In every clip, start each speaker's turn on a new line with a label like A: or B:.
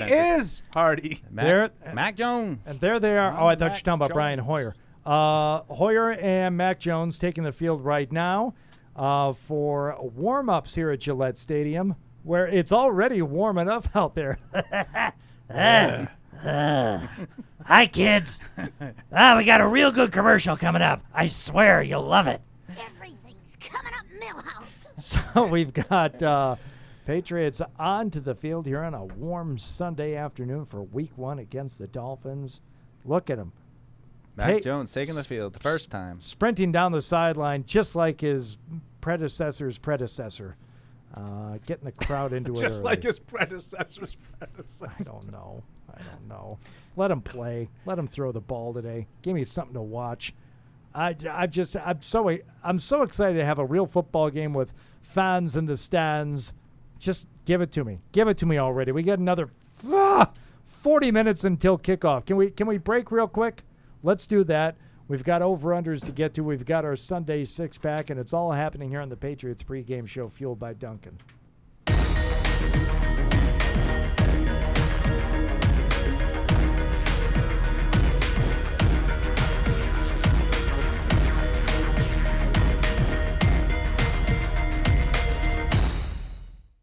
A: is Hardy.
B: Mac Jones.
C: And there they are. Oh, I thought you were talking about
A: Jones.
C: Brian Hoyer. Hoyer and Mac Jones taking the field right now for warm-ups here at Gillette Stadium, where it's already warming up out there.
D: Hi, kids. We got a real good commercial coming up. I swear you'll love it.
E: Everything's coming up Millhouse.
C: So we've got Patriots onto the field here on a warm Sunday afternoon for Week 1 against the Dolphins. Look at him.
B: Mac Jones taking the field the first time.
C: Sprinting down the sideline just like his predecessor's predecessor. Getting the crowd into it
A: Just
C: early.
A: like his predecessor's predecessor.
C: I don't know. Let him play. Let him throw the ball today. Give me something to watch. I'm so excited to have a real football game with fans in the stands. Just give it to me. Give it to me already. We got another 40 minutes until kickoff. Can we break real quick? Let's do that. We've got over-unders to get to. We've got our Sunday six-pack, and it's all happening here on the Patriots pregame show, fueled by Duncan.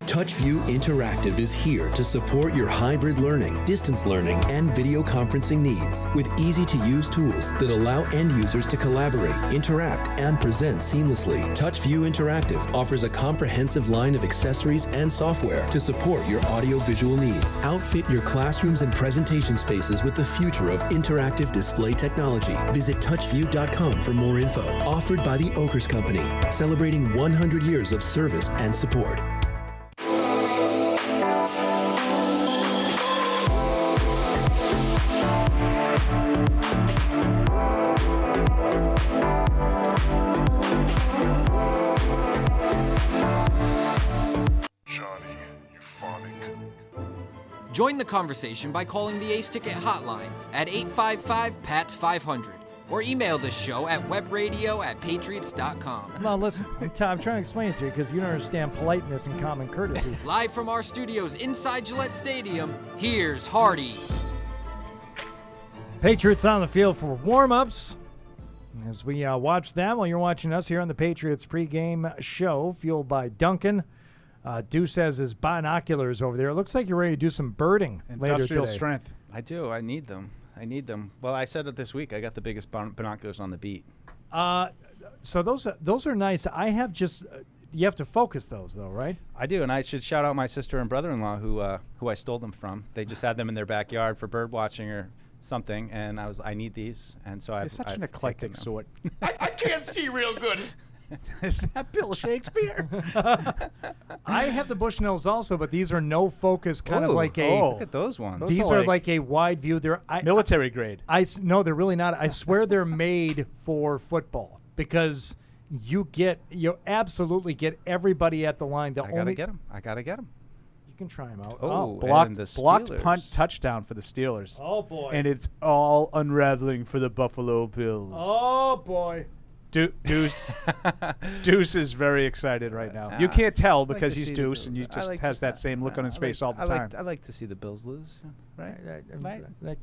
F: TouchView Interactive is here to support your hybrid learning, distance learning, and video conferencing needs with easy-to-use tools that allow end users to collaborate, interact, and present seamlessly. TouchView Interactive offers a comprehensive line of accessories and software to support your audio-visual needs. Outfit your classrooms and presentation spaces with the future of interactive display technology. Visit touchview.com for more info. Offered by the Oakers Company, celebrating 100 years of service and support.
G: Join the conversation by calling the Ace Ticket hotline at 855-PATS-500 or email the show at webradio@patriots.com.
C: No, listen, I'm trying to explain it to you because you don't understand politeness and common courtesy.
G: Live from our studios inside Gillette Stadium, here's Hardy.
C: Patriots on the field for warm-ups. As we watch them while you're watching us here on the Patriots pregame show, fueled by Duncan. Deuce has his binoculars over there. It looks like you're ready to do some birding later
A: Industrial
C: today.
A: strength.
B: I do. I need them. Well, I said it this week. I got the biggest binoculars on the beat.
C: So those are nice. I have just you have to focus those though, right?
B: I do, and I should shout out my sister and brother-in-law who I stole them from. They just had them in their backyard for bird watching or something, and I need these, and so
A: You're such an eclectic sort.
H: I can't see real good.
A: Is that Bill Shakespeare?
C: I have the Bushnells also, but these are no focus, kind of like a.
B: Look at those ones.
C: These are like a wide view. They're
A: military grade.
C: No, they're really not. I swear they're made for football because you absolutely get everybody at the line. I
B: gotta get them.
C: You can try them out.
A: Blocked punt touchdown for the Steelers.
C: Oh boy!
A: And it's all unraveling for the Buffalo Bills.
C: Oh boy!
A: Deuce is very excited right now. You can't tell because he's Deuce, and he just has that same look on his face all the time.
B: I like to see the Bills lose, right?
C: Like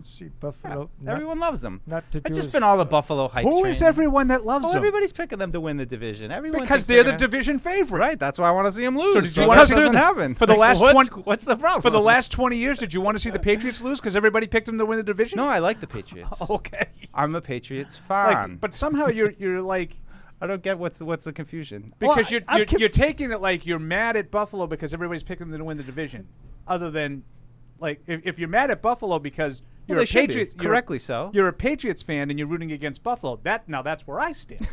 C: see Buffalo.
B: Everyone loves them.
C: It's
B: just been all the Buffalo hype.
A: Who is everyone that loves them?
B: Everybody's picking them to win the division.
A: Because they're the division favorite.
B: Right. That's why I want to see them lose.
A: So did you want to
B: doesn't happen
A: for the last
B: what's the problem?
A: For the last 20 years, did you want to see the Patriots lose because everybody picked them to win the division?
B: No, I like the Patriots.
A: Okay.
B: I'm a Patriots fan.
A: But somehow you're like.
B: I don't get what's the confusion.
A: Because you're taking it like you're mad at Buffalo because everybody's picking them to win the division. Other than, like, if you're mad at Buffalo because you're a Patriots,
B: correctly so.
A: You're a Patriots fan and you're rooting against Buffalo. That's where I stand.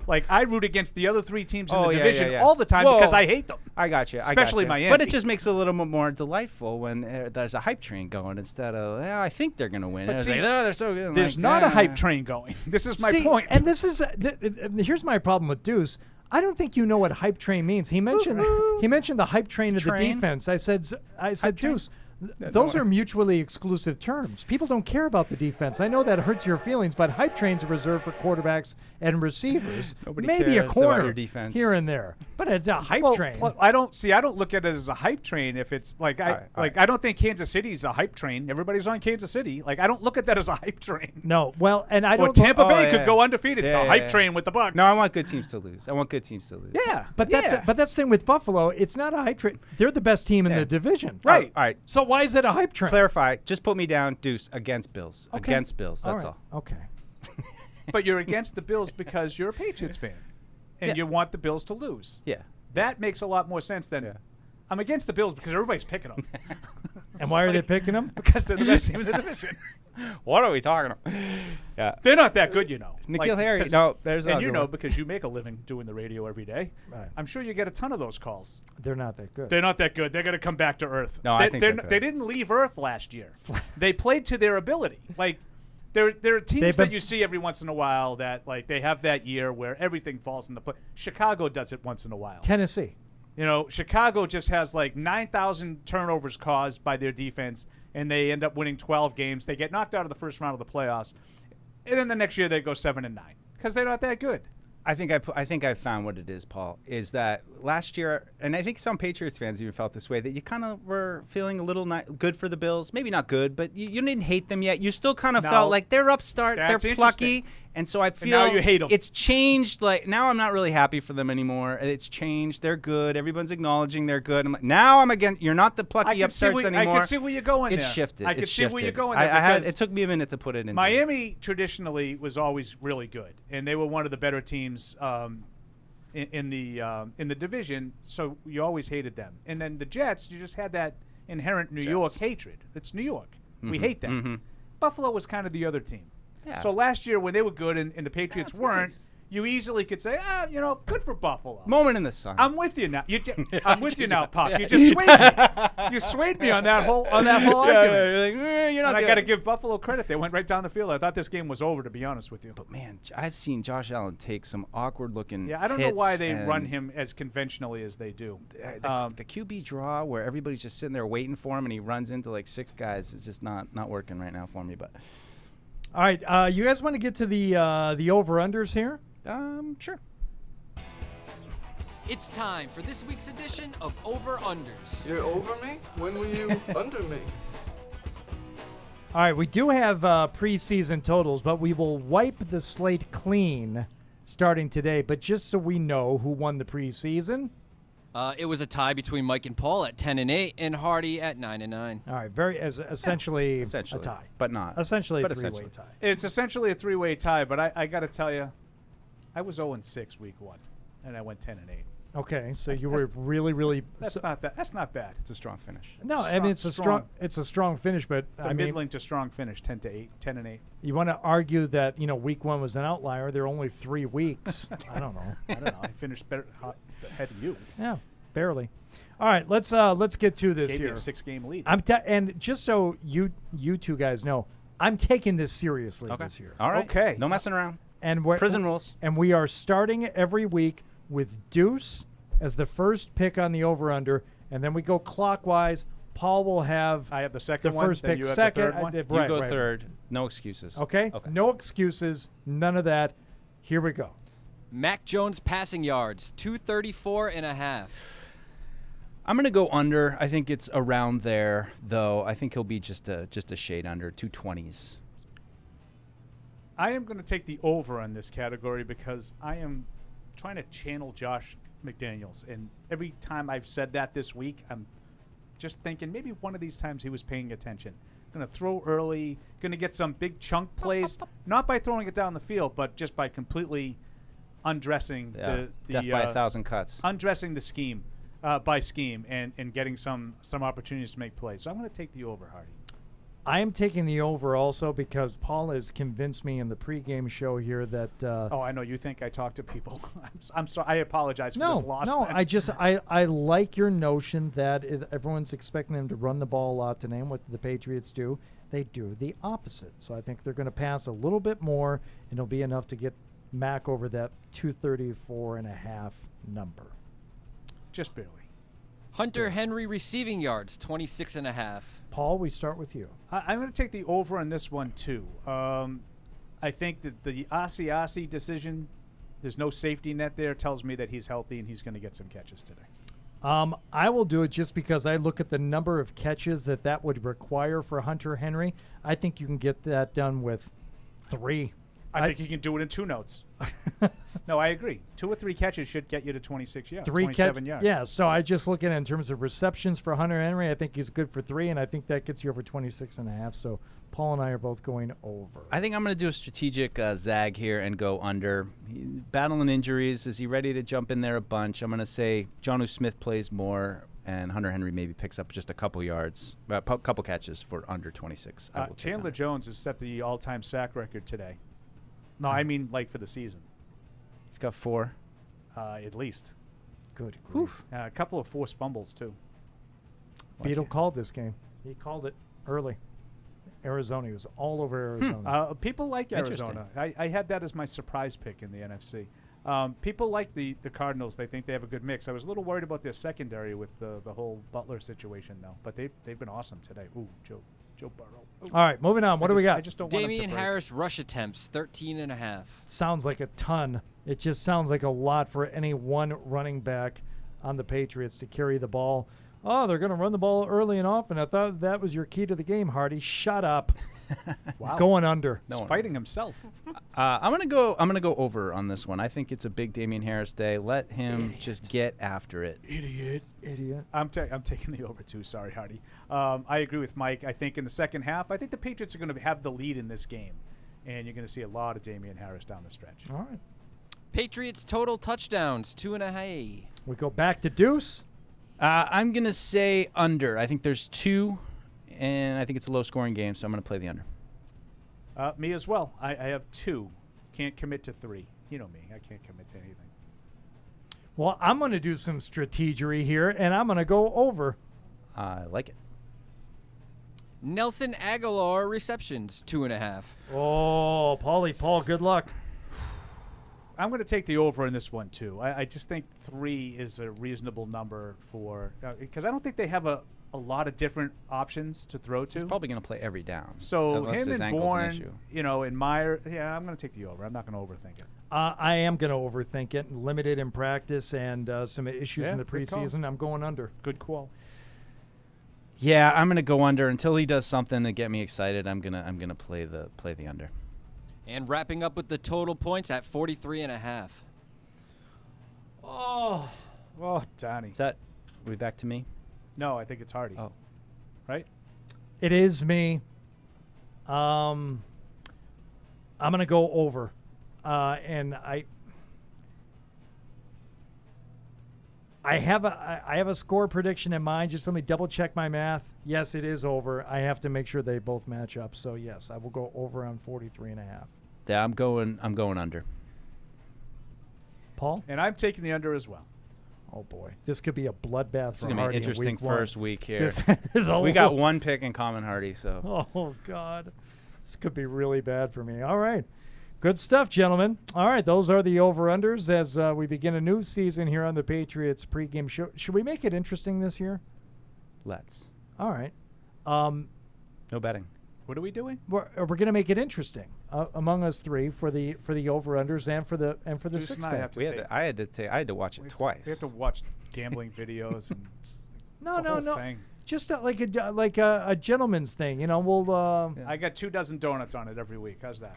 A: Like, I root against the other three teams in the division all the time because I hate them.
B: I got you.
A: Especially Miami.
B: But it just makes it a little bit more delightful when there's a hype train going instead of, I think they're going to win.
A: But see,
B: they're so good.
A: There's not a hype train going. This is my point.
C: And this is here's my problem with Deuce. I don't think you know what hype train means. He mentioned the hype train of the defense. I said, Deuce, Those are mutually exclusive terms. People don't care about the defense. I know that hurts your feelings, but hype trains are reserved for quarterbacks and receivers.
B: Nobody
C: Maybe a
B: cares about
C: corner
B: your defense.
C: here and there, but it's a hype train.
A: Well, I don't look at it as a hype train. If it's like I don't think Kansas City's a hype train. Everybody's on Kansas City. Like I don't look at that as a hype train.
C: No, well, and I
A: Or
C: don't.
A: Tampa Bay could go undefeated.
B: Yeah,
A: the
B: yeah,
A: hype
B: yeah.
A: train with the Bucs.
B: No, I want good teams to lose.
A: Yeah,
C: But that's the thing with Buffalo. It's not a hype train. They're the best team in the division.
A: Right.
B: All right.
C: So why is it a hype train?
B: Clarify. Just put me down, Deuce, against Bills.
C: Okay.
B: Against Bills. That's
C: right.
B: all.
C: Okay.
A: But you're against the Bills because you're a Patriots fan, and
B: Yeah.
A: you want the Bills to lose.
B: Yeah.
A: That makes a lot more sense than I'm against the Bills because everybody's picking them.
C: And why are they picking them?
A: Because they're the best team in the division.
B: What are we talking about? Yeah.
A: They're not that good, you know.
B: Nikhil Harry.
A: 'cause-
B: No, there's
A: and
B: another
A: you know
B: one.
A: because you make a living doing the radio every day.
C: Right.
A: I'm sure you get a ton of those calls.
C: They're not that good.
A: They're not that good. They're going to come back to earth.
B: No, I think they're good.
A: they didn't leave Earth last year. They played to their ability. Like there are teams
C: They've
A: that
C: been-
A: you see every once in a while that like they have that year where everything falls into place. Chicago does it once in a while.
C: Tennessee.
A: You know, Chicago just has like 9,000 turnovers caused by their defense, and they end up winning 12 games. They get knocked out of the first round of the playoffs, and then the next year they go 7-9 because they're not that good.
B: I think I found what it is, Paul, is that last year, and I think some Patriots fans even felt this way, that you kind of were feeling a little good for the Bills. Maybe not good, but you didn't hate them yet. You still kind of
A: No.
B: felt like they're upstart, they're
A: That's
B: plucky,
A: interesting.
B: and so I feel
A: now you hate 'em.
B: it's changed. Like now I'm not really happy for them anymore. It's changed. They're good. Everyone's acknowledging they're good. Now I'm against. You're not the plucky upstarts
A: I
B: anymore.
A: can see where you're going
B: It's
A: there.
B: shifted.
A: I can
B: It's
A: see where you're
B: shifted.
A: going there. because
B: It took me a minute to put it in.
A: Miami traditionally was always really good, and they were one of the better teams in the division. So you always hated them. And then the Jets, you just had that inherent New York hatred. It's New York. We hate them. Buffalo was kind of the other team.
B: Yeah.
A: So last year when they were good and the Patriots
B: That's
A: weren't,
B: nice.
A: you easily could say, good for Buffalo.
B: Moment in the sun.
A: I'm with you now. I'm with you now, Pop. You just swayed me. You swayed me on that whole argument.
B: you're like, you're not.
A: And I
B: the-
A: got to give Buffalo credit. They went right down the field. I thought this game was over, to be honest with you.
B: But man, I've seen Josh Allen take some awkward-looking.
A: Yeah, I don't know why
B: hits
A: they
B: and
A: run him as conventionally as they do.
B: The QB draw where everybody's just sitting there waiting for him and he runs into like 6 guys is just not working right now for me. But
C: All right, you guys want to get to the over-unders here?
B: sure.
G: It's time for this week's edition of Over Unders.
H: You're over me? When were you under me?
C: All right, we do have preseason totals, but we will wipe the slate clean starting today. But just so we know who won the preseason.
G: It was a tie between Mike and Paul at 10-8 and Hardy at 9-9.
C: All right, essentially a tie.
B: But not.
C: Essentially
B: But
C: a three-way
B: essentially.
C: tie.
A: It's essentially a three-way tie, but I got to tell you, I was 0-6 week 1, and I went 10-8.
C: Okay, so you were really
A: That's not that. That's not bad.
B: It's a strong finish.
C: No, I mean it's a strong finish, but
A: It's a
C: I mean
A: middling to strong finish, 10-8.
C: you want to argue that week 1 was an outlier. There are only 3 weeks. I don't know.
A: I finished better ahead of you.
C: Yeah, barely. All right, let's get to this
A: Gave you
C: here.
A: a 6-game lead.
C: And just so you two guys know, I'm taking this seriously this year.
B: All right.
A: Okay.
B: No messing around.
C: And we're,
B: Prison rules.
C: And we are starting every week with Deuce as the first pick on the over/under, and then we go clockwise. Paul will have
A: I have the second
C: the
A: one.
C: first
A: then
C: pick.
A: you have
C: Second,
A: the third one.
C: did,
B: You
C: right,
B: go
C: right.
B: third. No excuses.
C: Okay? No excuses. None of that. Here we go.
G: Mac Jones passing yards, 234.5.
B: I'm gonna go under. I think it's around there, though. I think he'll be just a shade under 220s.
A: I am going to take the over on this category because I am trying to channel Josh McDaniels. And every time I've said that this week, I'm just thinking maybe one of these times he was paying attention. Going to throw early, going to get some big chunk plays, not by throwing it down the field, but just by completely undressing the
B: death by 1,000 cuts.
A: undressing the scheme by scheme and getting some opportunities to make plays. So I'm going to take the over, Hardy.
C: I am taking the over also because Paul has convinced me in the pregame show here that
A: Oh, I know. You think I talk to people. I'm sorry. I apologize for this loss.
C: No,
A: then.
C: I like your notion that if everyone's expecting them to run the ball a lot today, and what the Patriots do, they do the opposite. So I think they're going to pass a little bit more, and it'll be enough to get Mac over that 234.5 number.
A: Just barely.
G: Hunter Henry receiving yards, 26.5.
C: Paul, we start with you.
A: I'm going to take the over on this one, too. I think that the Asiasi decision, there's no safety net there, tells me that he's healthy and he's going to get some catches today.
C: I will do it just because I look at the number of catches that would require for Hunter Henry. I think you can get that done with 3.
A: I think you can do it in 2 notes. No, I agree. 2 or 3 catches should get you to 26 yards, 27 yards.
C: Yeah, so I just look at it in terms of receptions for Hunter Henry. I think he's good for 3, and I think that gets you over 26.5. So Paul and I are both going over.
B: I think I'm going to do a strategic zag here and go under. Battling injuries. Is he ready to jump in there a bunch? I'm going to say Jonnu Smith plays more, and Hunter Henry maybe picks up just a couple yards, a couple catches for under 26.
A: Chandler Jones has set the all-time sack record today. No, I mean like for the season.
B: He's got 4.
A: At least.
C: Good grief.
A: A couple of forced fumbles, too.
C: Beetle called this game. He called it early. Arizona. He was all over Arizona.
A: People like Arizona. I had that as my surprise pick in the NFC. People like the Cardinals. They think they have a good mix. I was a little worried about their secondary with the whole Butler situation, though. But they've been awesome today. Ooh, Joe Burrow. Ooh.
C: All right, moving on. What do we got?
A: I just don't want
G: Damian Harris rush attempts, 13.5.
C: Sounds like a ton. It just sounds like a lot for any one running back on the Patriots to carry the ball. Oh, they're going to run the ball early and often. I thought that was your key to the game, Hardy. Shut up.
A: Wow.
C: Going under.
A: He's fighting himself.
B: I'm gonna go over on this one. I think it's a big Damian Harris day. Let him just get after it.
C: Idiot.
A: I'm taking the over too. Sorry, Hardy. I agree with Mike. I think in the second half, I think the Patriots are going to have the lead in this game, and you're going to see a lot of Damian Harris down the stretch.
C: All right.
G: Patriots total touchdowns, 2.5.
C: We go back to Deuce.
B: I'm gonna say under. I think there's 2. And I think it's a low-scoring game, so I'm going to play the under.
A: Me as well. I have 2. Can't commit to 3. You know me. I can't commit to anything.
C: Well, I'm going to do some strategery here, and I'm going to go over.
B: I like it.
G: Nelson Aguilar receptions, 2.5.
C: Oh, Paul, good luck.
A: I'm going to take the over in this one, too. I just think 3 is a reasonable number for because I don't think they have a lot of different options to throw to.
B: He's probably going to play every down.
A: So
B: him
A: and Bourne, and Meyer, I'm going to take the over. I'm not going to overthink it.
C: I am going to overthink it. Limited in practice and some issues in the preseason. I'm going under.
A: Good call.
B: Yeah, I'm going to go under until he does something to get me excited. I'm gonna play the under.
G: And wrapping up with the total points at 43.5.
A: Oh, Donnie.
B: Is that? Are we back to me?
A: No, I think it's Hardy.
B: Oh.
A: Right?
C: It is me. I'm going to go over. And I have a score prediction in mind. Just let me double check my math. Yes, it is over. I have to make sure they both match up. So yes, I will go over on 43.5.
B: Yeah, I'm going under.
C: Paul?
A: And I'm taking the under as well.
C: Oh boy, this could be a bloodbath.
B: It's going to be an interesting first week here.
C: We
B: got one pick in common, Hardy. So.
C: Oh God, this could be really bad for me. All right, good stuff, gentlemen. All right, those are the over/unders as we begin a new season here on the Patriots pregame show. Should we make it interesting this year?
B: Let's.
C: All right.
B: No betting.
A: What are we doing?
C: We're going to make it interesting among us 3 for the over/unders and for the
A: Deuce
C: six
A: and I
C: pack.
A: have to
B: I had to watch it twice.
A: We have to watch gambling videos and
C: No.
A: thing.
C: Just like a gentleman's thing, you know. We'll.
A: I got 2 dozen donuts on it every week. How's that?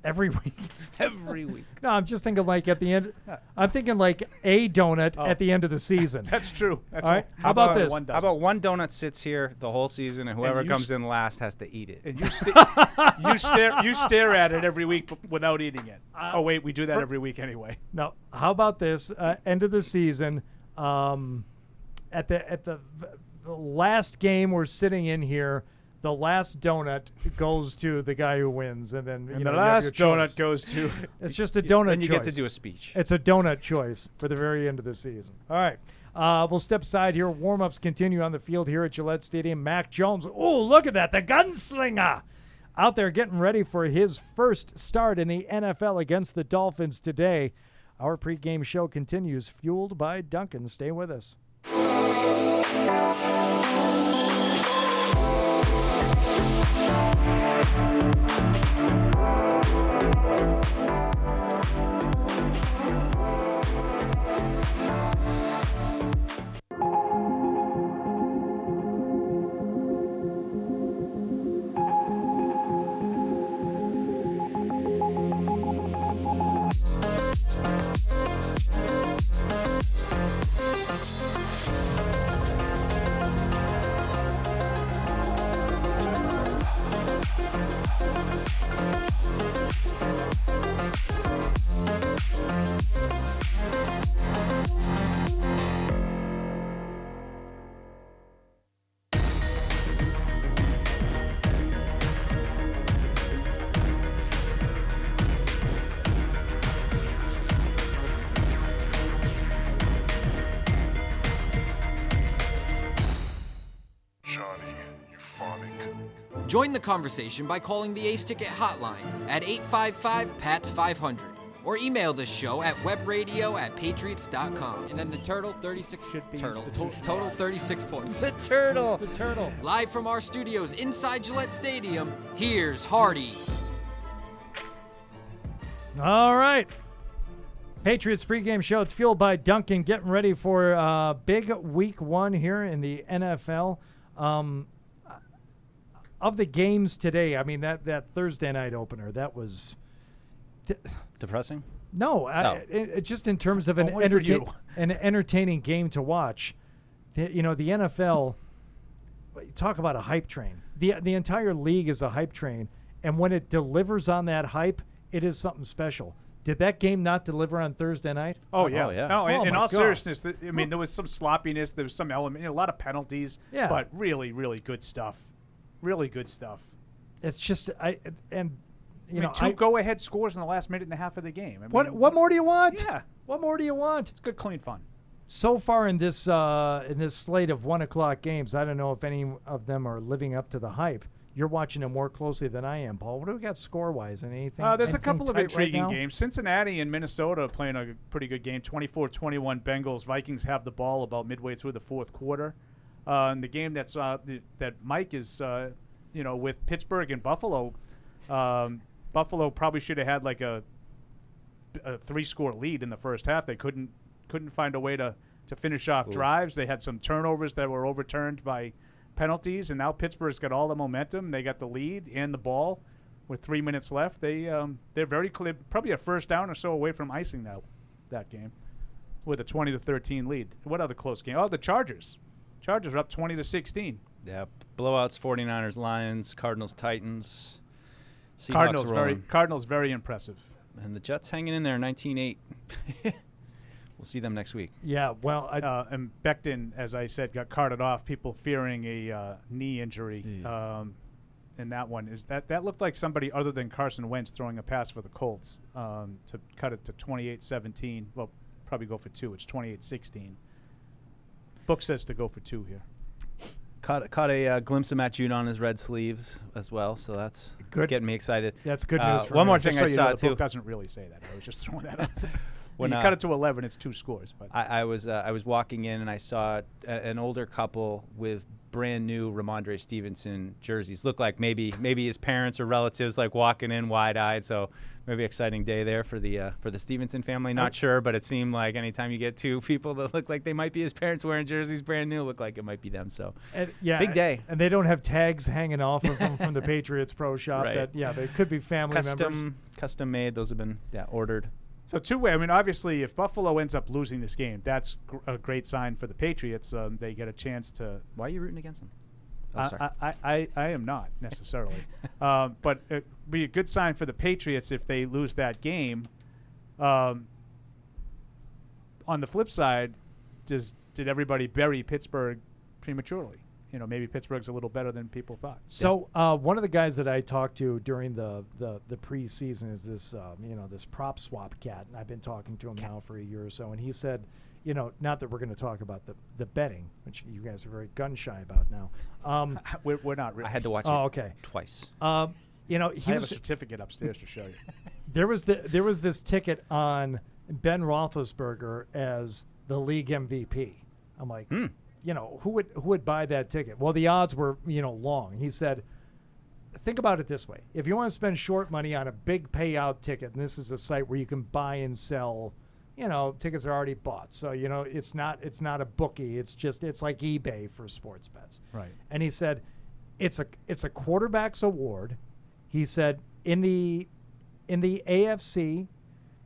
C: Every week.
B: Every week.
C: No, I'm just thinking like at the end. I'm thinking like a donut at the end of the season.
A: That's true. That's
C: all right. How about this?
B: How about one donut sits here the whole season, and whoever comes in last has to eat it?
A: And you stare at it every week without eating it. Oh wait, we do that every week anyway.
C: No. How about this? End of the season. At the last game we're sitting in here. The last donut goes to the guy who wins, and then
A: the last donut goes to.
C: It's just a donut.
B: Then you
C: choice.
B: get to do a speech.
C: It's a donut choice for the very end of the season. All right, we'll step aside here. Warm-ups continue on the field here at Gillette Stadium. Mac Jones. Oh, look at that! The gunslinger out there getting ready for his first start in the NFL against the Dolphins today. Our pregame show continues, fueled by Duncan. Stay with us.
G: Join the conversation by calling the Ace Ticket hotline at 855-PATS-500 or email the show at webradio@patriots.com. And then the Turtle, 36
A: Should be
G: Turtle.
A: institutional.
G: Total 36 points.
B: The turtle.
C: The turtle.
G: Live from our studios inside Gillette Stadium, here's Hardy.
C: All right. Patriots pregame show. It's fueled by Duncan, getting ready for big week 1 here in the NFL. Of the games today, I mean, that Thursday night opener, that was
B: Depressing?
C: no, just in terms of an
A: Only for you.
C: entertaining game to watch. The NFL, talk about a hype train. The entire league is a hype train, and when it delivers on that hype, it is something special. Did that game not deliver on Thursday night?
A: Oh, yeah.
B: Oh, yeah.
A: No,
C: Oh,
A: in
C: my
A: all
C: God.
A: seriousness, I mean, there was some sloppiness. There was some element, a lot of penalties.
C: Yeah.
A: But really, really good stuff. Really good stuff.
C: It's just
A: Two go-ahead scores in the last minute and a half of the game. I mean,
C: what more do you want?
A: Yeah.
C: What more do you want?
A: It's good, clean fun.
C: So far in this slate of 1 o'clock games, I don't know if any of them are living up to the hype. You're watching them more closely than I am, Paul. What do we got score-wise? Anything?
A: There's a
C: anything
A: couple of
C: tight
A: intriguing
C: right now?
A: games. Cincinnati and Minnesota are playing a pretty good game. 24-21 Bengals. Vikings have the ball about midway through the fourth quarter. And the game that Mike is, with Pittsburgh and Buffalo, Buffalo probably should have had like a 3-score lead in the first half. They couldn't find a way to finish off drives. They had some turnovers that were overturned by penalties, and now Pittsburgh's got all the momentum. They got the lead and the ball with 3 minutes left. They're very clear, probably a first down or so away from icing that game with a 20-13 lead. What other close game? Oh, the Chargers. Chargers are up 20-16.
B: Yeah, blowouts, 49ers, Lions, Cardinals, Titans. Seahawks rolling.
A: Cardinals very impressive.
B: And the Jets hanging in there, 19-8. We'll see them next week.
C: Yeah, well,
A: And Becton, as I said, got carted off. People fearing a knee injury in that one. That looked like somebody other than Carson Wentz throwing a pass for the Colts to cut it to 28-17. Well, probably go for 2. It's 28-16. Book says to go for 2 here.
B: Caught a glimpse of Matt Judon on his red sleeves as well, so that's
C: Good.
B: getting me excited.
C: that's good news for
B: One
C: me.
B: more
A: Just
B: thing
A: so
B: I
A: you know,
B: saw
A: the
B: too.
A: book doesn't really say that. I was just throwing that out there.
B: When,
A: you cut it to 11, it's 2 scores. But
B: I was walking in and I saw an older couple with brand new Ramondre Stevenson jerseys. Looked like maybe his parents or relatives like walking in wide eyed. So maybe exciting day there for the Stevenson family. Not sure, but it seemed like anytime you get 2 people that look like they might be his parents wearing jerseys brand new, look like it might be them. So big day.
C: And they don't have tags hanging off of them from the Patriots Pro Shop.
B: Right.
C: They could be family members.
B: Custom made. Those have been ordered.
A: So two-way. I mean, obviously, if Buffalo ends up losing this game, that's a great sign for the Patriots. They get a chance to.
B: Why are you rooting against them? Oh, sorry.
A: I am not necessarily, but it'd be a good sign for the Patriots if they lose that game. On the flip side, did everybody bury Pittsburgh prematurely? Maybe Pittsburgh's a little better than people thought.
C: So one of the guys that I talked to during the preseason is this this prop swap cat, and I've been talking to him now for a year or so, and he said, not that we're going to talk about the betting, which you guys are very gun shy about now.
A: We're not really.
B: I had to watch
C: Oh,
B: it
C: okay.
B: twice.
C: He
A: I have a
C: was
A: certificate upstairs to show you.
C: there was this ticket on Ben Roethlisberger as the league MVP. I'm like, who would buy that ticket? Well, the odds were, long. He said, think about it this way. If you want to spend short money on a big payout ticket, and this is a site where you can buy and sell, tickets are already bought. So, it's not a bookie. It's like eBay for sports bets.
A: Right.
C: And he said, it's a quarterback's award. He said, in the AFC,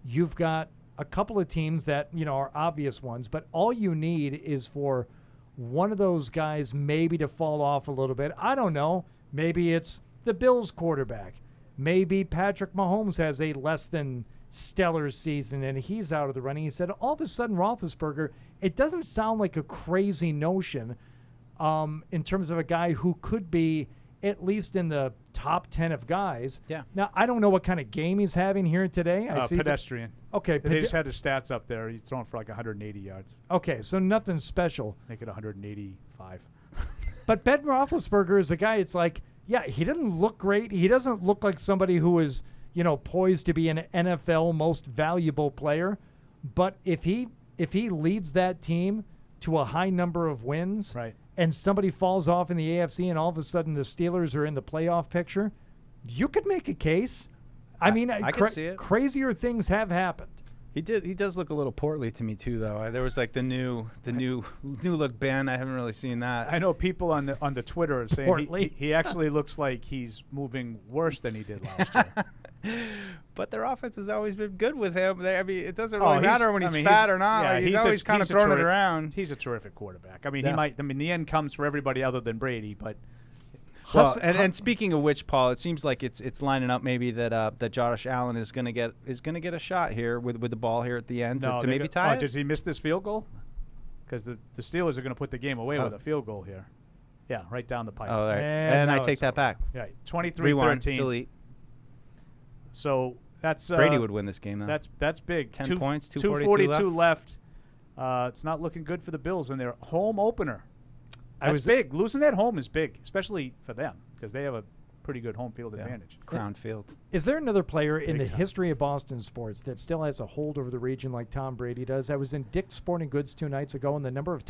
C: you've got a couple of teams that, are obvious ones, but all you need is for one of those guys maybe to fall off a little bit. I don't know. Maybe it's the Bills quarterback. Maybe Patrick Mahomes has a less than stellar season and he's out of the running. He said all of a sudden Roethlisberger, it doesn't sound like a crazy notion in terms of a guy who could be at least in the top 10 of guys.
B: Yeah.
C: Now, I don't know what kind of game he's having here today. I see
A: pedestrian.
C: Okay.
A: They just had his stats up there. He's throwing for like 180 yards.
C: Okay, so nothing special.
A: Make it 185.
C: But Ben Roethlisberger is a guy, it's like, yeah, he doesn't look great. He doesn't look like somebody who is, poised to be an NFL most valuable player. But if he leads that team to a high number of wins,
A: right,
C: and somebody falls off in the AFC and all of a sudden the Steelers are in the playoff picture, you could make a case. I mean,
B: I can see it.
C: Crazier things have happened.
B: He does look a little portly to me too, though. There was like the new look Ben. I haven't really seen that.
A: I know people on the Twitter are saying
C: Portly.
A: he actually looks like he's moving worse than he did last year.
B: But their offense has always been good with him. It doesn't
A: Oh,
B: really matter when he's fat or not.
A: Yeah,
B: Like, he's always kind of throwing it around.
A: He's a terrific quarterback. I mean,
C: Yeah.
A: the end comes for everybody other than Brady, but
B: Well, and speaking of which, Paul, it seems like it's lining up maybe that Josh Allen is going to get a shot here with the ball here at the end to maybe tie it.
A: Did he miss this field goal? Because the Steelers are going to put the game away with a field goal here. Yeah, right down the pipe.
B: Oh, right.
C: And
B: I
C: now
B: take
C: it's
B: that back.
A: Yeah,
B: Rewind,
A: 23-13.
B: delete.
A: So that's
B: Brady would win this game, though.
A: That's big.
B: 10 points,
A: 242 left. It's not looking good for the Bills in their home opener. That's big. Losing at home is big, especially for them because they have a pretty good home field advantage.
B: Crown Field.
C: Is there another player in the
A: time.
C: history of Boston sports that still has a hold over the region like Tom Brady does? I was in Dick's Sporting Goods 2 nights ago, and the number of